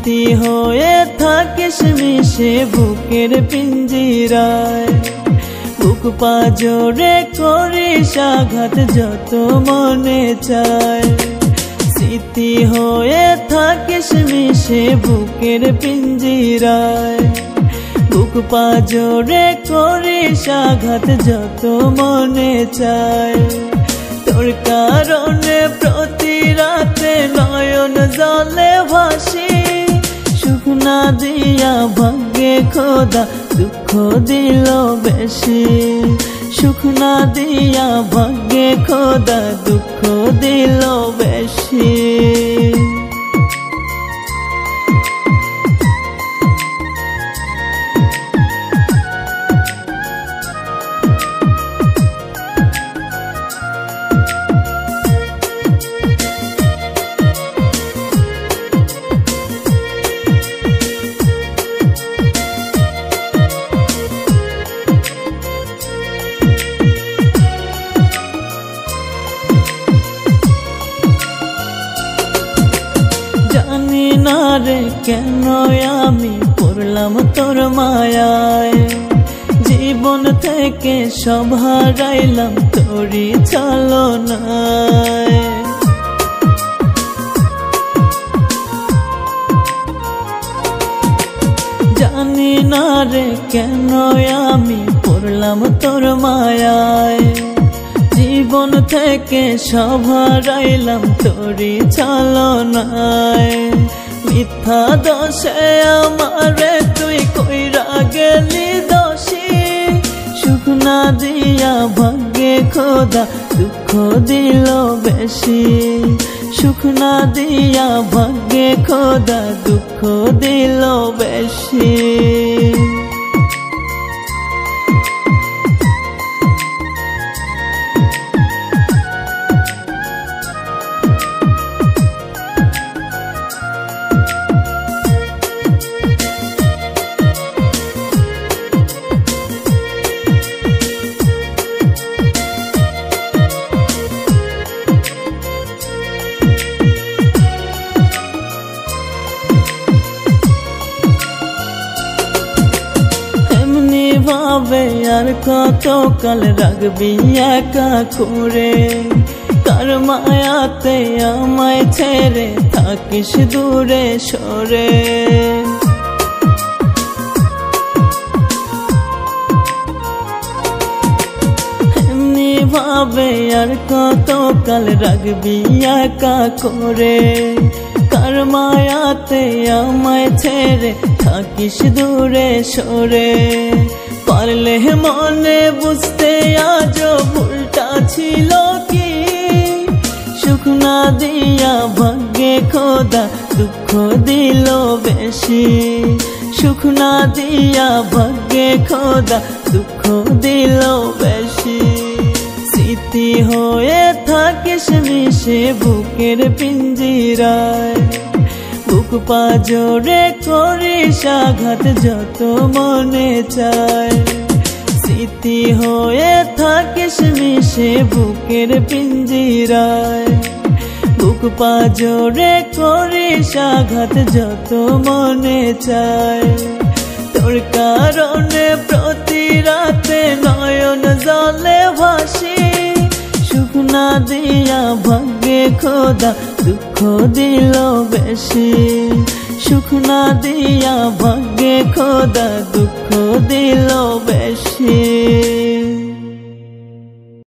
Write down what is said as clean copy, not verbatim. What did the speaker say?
স্মৃতি হয়ে থাকিস মিশে বুকের পিঞ্জিরায়। বুক পাজরে করিস আঘাত যত মনে চায়। স্মৃতি হয়ে থাকিস মিশে বুকের পিঞ্জিরায়। বুক পাজরে করিস আঘাত যত মনে চায়। তোর কারণে প্রতি রাতে নয়ন জলে ভাসি। সুখ না দিয়া ভাগ্যে খোদা দুঃখ দিল বেশি। সুখ না দিয়া ভাগ্যে খোদা দুঃখ দিল বেশি। জানি না রে কেন আমি পড়লাম তোর মায়ায়। জীবন থেকে সব হারাইলাম তোরই ছলনায়। জানি না রে কেন আমি পড়লাম তোর মায়ায়। জীবন থেকে সব হারাইলাম তোরই ছলনায়। মিথ্যা দোষে আমারে তুই কইরা গেলি দোষী। সুখ না দিয়া ভাগ্যে খোদা দুঃখ দিল বেশি। সুখ না দিয়া ভাগ্যে খোদা দুঃখ দিল বেশি। ভাবে আর কত কাল রাখবি একা করে। কার মায়াতে আমায় ছেড়ে থাকিস দূরে সরে। এমনি ভাবে আর কত কাল রাখবি একা করে। কার মায়াতে আমায় ছেড়ে থাকিস দূরে সরে। পারলে মনে বুঝতে আজও ভুলটা ছিল কি। সুখ না দিয়া ভাগ্যে খোদা দুঃখ দিল বেশি। সুখ না দিয়া ভাগ্যে খোদা দুঃখ দিল বেশি। স্মৃতি হয়ে থাকিস মিশে বুকের পিঞ্জিরায়। বুক পাজরে করিস আঘাত যত মনে চায়। স্মৃতি হয়ে থাকিস মিশে বুকের পিঞ্জিরায়। বুক পাজরে করিস আঘাত যত মনে চায়। তোর কারণে প্রতি রাতে নয়ন জলে ভাসি। সুখ না দিয়া ভাগ্যে খোদা দুঃখ দিল বেশি। সুখ না দিয়া ভাগ্যে খোদা দুঃখ দিল বেশি।